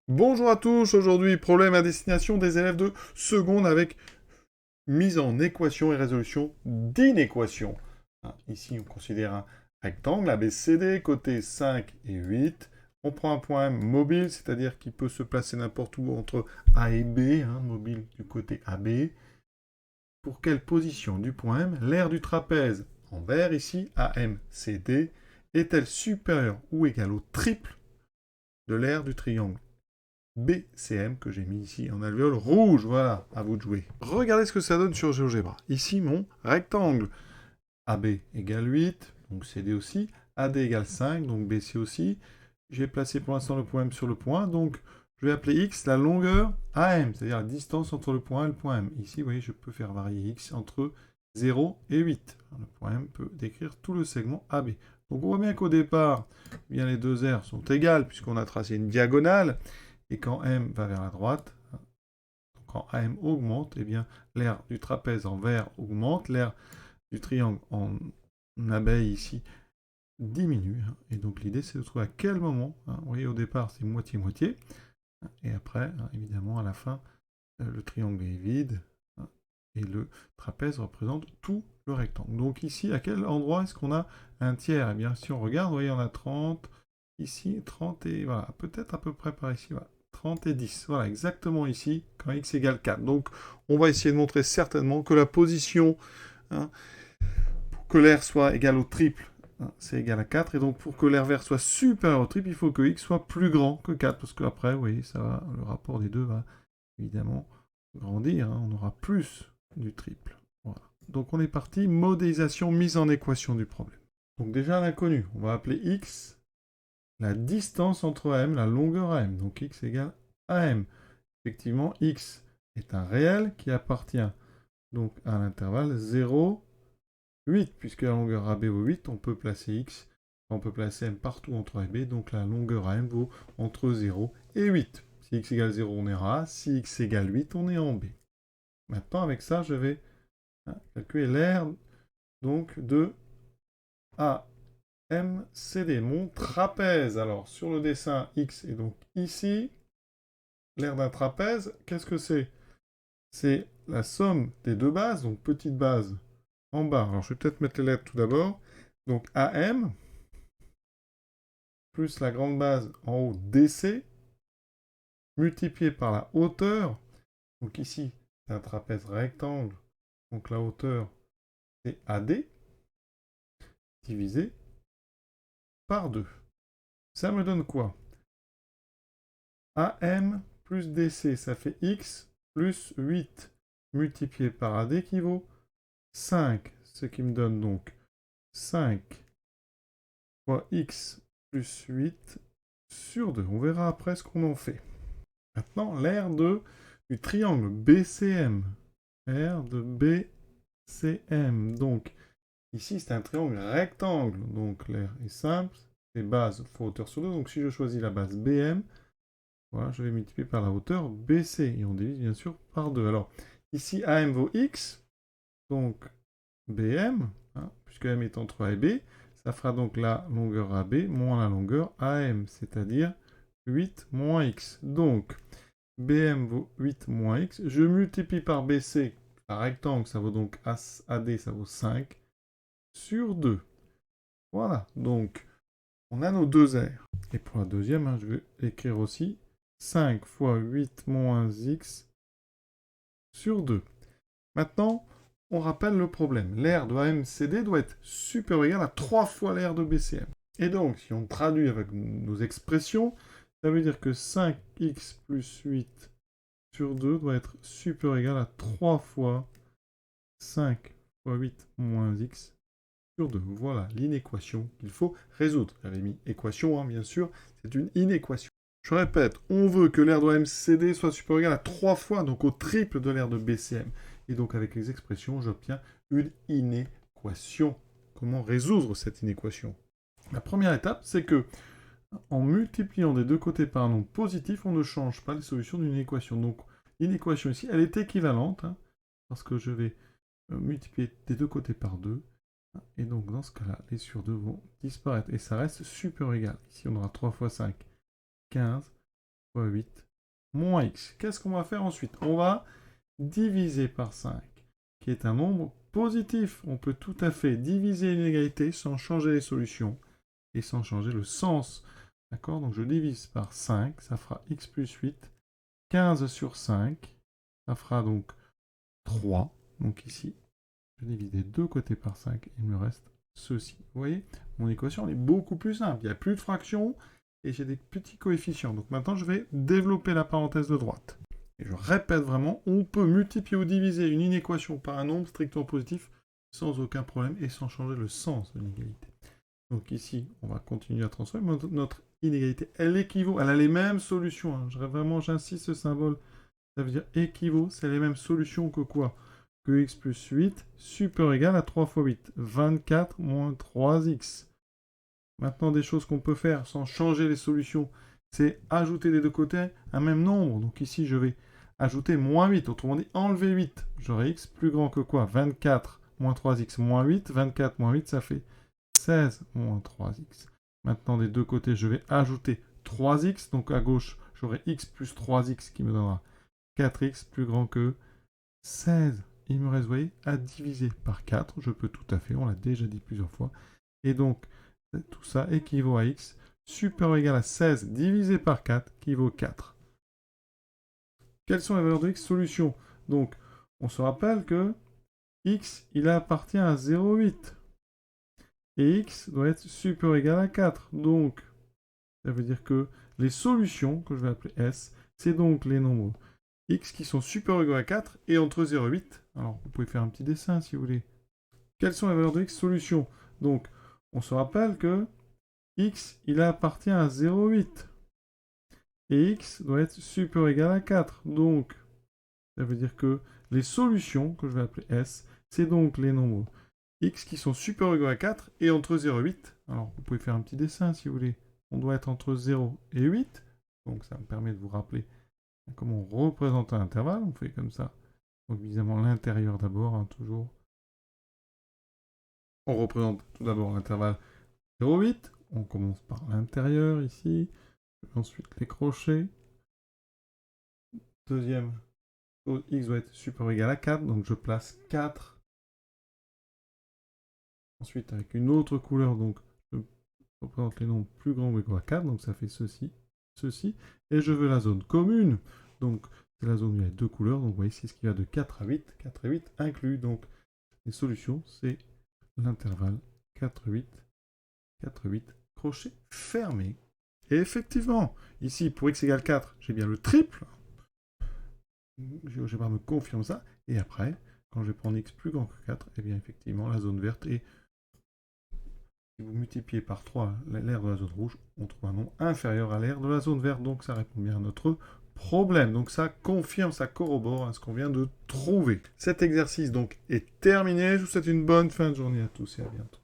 Bonjour à tous, aujourd'hui problème à destination des élèves de seconde avec mise en équation et résolution d'inéquations. Ici on considère un rectangle ABCD, côté 5 et 8. On prend un point M mobile, c'est-à-dire qu'il peut se placer n'importe où entre A et B, mobile du côté AB. Pour quelle position du point M l'aire du trapèze en vert ici, AMCD, est-elle supérieure ou égale au triple de l'aire du triangle BCM que j'ai mis ici en alvéole rouge. Voilà, à vous de jouer. Regardez ce que ça donne sur GeoGebra. Ici, mon rectangle. AB égale 8, donc CD aussi. AD égale 5, donc BC aussi. J'ai placé pour l'instant le point M sur le point, donc je vais appeler X la longueur AM, c'est-à-dire la distance entre le point A et le point M. Ici, vous voyez, je peux faire varier X entre 0 et 8. Le point M peut décrire tout le segment AB. Donc on voit bien qu'au départ, eh bien, les deux aires sont égales, puisqu'on a tracé une diagonale. Et quand M va vers la droite, quand AM augmente, eh bien l'aire du trapèze en vert augmente, l'aire du triangle en abeille ici diminue. Et donc l'idée c'est de trouver à quel moment, vous voyez au départ c'est moitié-moitié, et après, évidemment à la fin, le triangle est vide, et le trapèze représente tout le rectangle. Donc ici, à quel endroit est-ce qu'on a un tiers? Eh bien si on regarde, vous voyez on a 30, ici 30 et voilà, peut-être à peu près par ici, voilà. 30 et 10. Voilà, exactement ici, quand x égale 4. Donc, on va essayer de montrer certainement que la position, hein, pour que l'air soit égal au triple, c'est égal à 4. Et donc, pour que l'air vert soit supérieur au triple, il faut que x soit plus grand que 4. Parce qu'après, vous voyez, ça va, le rapport des deux va évidemment grandir. On aura plus du triple. Voilà. Donc, on est parti. Modélisation, mise en équation du problème. Donc, déjà, l'inconnu. On va appeler x la distance entre AM, la longueur AM. Donc x égale AM. Effectivement, x est un réel qui appartient donc à l'intervalle 0, 8. Puisque la longueur AB vaut 8, on peut placer x, on peut placer M partout entre A et B. Donc la longueur AM vaut entre 0 et 8. Si x égale 0, on est en A. Si x égale 8, on est en B. Maintenant, avec ça, je vais calculer l'aire donc de A MCD, mon trapèze. Alors, sur le dessin, X est donc ici. L'aire d'un trapèze, qu'est-ce que c'est? C'est la somme des deux bases, donc petite base en bas. Alors, je vais peut-être mettre les lettres tout d'abord. Donc, AM, plus la grande base en haut, DC, multiplié par la hauteur. Donc, ici, c'est un trapèze rectangle. Donc, la hauteur, c'est AD, divisé par 2. Ça me donne quoi? AM plus DC, ça fait X plus 8 multiplié par AD qui vaut 5. Ce qui me donne donc 5 fois X plus 8 sur 2. On verra après ce qu'on en fait. Maintenant, l'aire du triangle BCM. L'aire de BCM. Donc, ici, c'est un triangle rectangle. Donc, l'aire est simple. C'est base fois hauteur sur 2. Donc, si je choisis la base BM, voilà, je vais multiplier par la hauteur BC. Et on divise bien sûr par 2. Alors, ici, AM vaut X. Donc, BM, puisque M est entre A et B, ça fera donc la longueur AB moins la longueur AM, c'est-à-dire 8 moins X. Donc, BM vaut 8 moins X. Je multiplie par BC, un rectangle, ça vaut donc AD, ça vaut 5 sur 2. Voilà, donc on a nos deux aires. Et pour la deuxième, je vais écrire aussi 5 fois 8 moins x sur 2. Maintenant, on rappelle le problème. L'aire de AMCD doit être supérieure ou égale à 3 fois l'aire de BCM. Et donc, si on traduit avec nos expressions, ça veut dire que 5x plus 8 sur 2 doit être supérieur ou égal à 3 fois 5 fois 8 moins x sur 2. Voilà l'inéquation qu'il faut résoudre. J'avais mis équation, bien sûr, c'est une inéquation. Je répète, on veut que l'aire de MCD soit supérieur ou égal à 3 fois, donc au triple de l'aire de BCM. Et donc avec les expressions, j'obtiens une inéquation. Comment résoudre cette inéquation? La première étape, c'est que en multipliant des deux côtés par un nombre positif, on ne change pas les solutions d'une équation. Donc l'inéquation ici, elle est équivalente, parce que je vais multiplier des deux côtés par 2. Et donc, dans ce cas-là, les sur 2 vont disparaître. Et ça reste supérieur ou égal. Ici, on aura 3 fois 5, 15. fois 8 moins x. Qu'est-ce qu'on va faire ensuite? On va diviser par 5, qui est un nombre positif. On peut tout à fait diviser une inégalité sans changer les solutions et sans changer le sens. D'accord? Donc je divise par 5, ça fera x plus 8. 15 sur 5, ça fera donc 3. Donc ici, je divise des deux côtés par 5, il me reste ceci. Vous voyez, mon équation elle est beaucoup plus simple. Il n'y a plus de fractions et j'ai des petits coefficients. Donc maintenant, je vais développer la parenthèse de droite. Et je répète vraiment, on peut multiplier ou diviser une inéquation par un nombre strictement positif sans aucun problème et sans changer le sens de l'égalité. Donc ici, on va continuer à transformer. Notre inégalité, elle équivaut, elle a les mêmes solutions. Hein. Vraiment, j'insiste, ce symbole, ça veut dire équivaut, c'est les mêmes solutions que quoi? Que x plus 8 supérieur ou égal à 3 fois 8. 24 moins 3x. Maintenant, des choses qu'on peut faire sans changer les solutions, c'est ajouter des deux côtés un même nombre. Donc ici, je vais ajouter moins 8, autrement dit enlever 8. J'aurai x plus grand que quoi? 24 moins 3x moins 8. 24 moins 8, ça fait 16 moins 3x. Maintenant, des deux côtés, je vais ajouter 3x. Donc à gauche, j'aurai x plus 3x qui me donnera 4x plus grand que 16. Il me reste, vous voyez, à diviser par 4. Je peux tout à fait, on l'a déjà dit plusieurs fois. Et donc, tout ça équivaut à x supérieur ou égal à 16 divisé par 4 qui vaut 4. Quelles sont les valeurs de x? Solution. Donc, on se rappelle que x, il appartient à 0,8. Et x doit être supérieur ou égal à 4. Donc, ça veut dire que les solutions, que je vais appeler S, c'est donc les nombres x qui sont supérieurs ou égaux à 4 et entre 0 et 8. Alors, vous pouvez faire un petit dessin si vous voulez. Quelles sont les valeurs de x? Solution. Donc, on se rappelle que x, il appartient à 0,8. Et x doit être supérieur ou égal à 4. Donc, ça veut dire que les solutions, que je vais appeler S, c'est donc les nombres x qui sont supérieurs ou égaux à 4 et entre 0 et 8. Alors, vous pouvez faire un petit dessin si vous voulez. On doit être entre 0 et 8. Donc, ça me permet de vous rappeler comment on représente un intervalle. On fait comme ça. Donc, évidemment, l'intérieur d'abord, hein, toujours. On représente tout d'abord l'intervalle 0,8. On commence par l'intérieur ici. Ensuite, les crochets. Deuxième, x doit être supérieur ou égal à 4. Donc, je place 4. Ensuite, avec une autre couleur, donc, je représente les nombres plus grands ou égaux à 4. Donc, ça fait ceci, ceci. Et je veux la zone commune. Donc, c'est la zone où il y a deux couleurs. Donc, vous voyez, c'est ce qui va de 4 à 8. 4 et 8 inclus. Donc, les solutions, c'est l'intervalle 4, 8, 4, 8, crochet fermé. Et effectivement, ici, pour x égale 4, j'ai bien le triple. GeoGebra me confirme ça. Et après, quand je vais prendre x plus grand que 4, eh bien, effectivement, la zone verte est... Si vous multipliez par 3 l'aire de la zone rouge, on trouve un nombre inférieur à l'aire de la zone verte. Donc, ça répond bien à notre problème. Donc, ça confirme, ça corrobore à ce qu'on vient de trouver. Cet exercice, donc, est terminé. Je vous souhaite une bonne fin de journée à tous et à bientôt.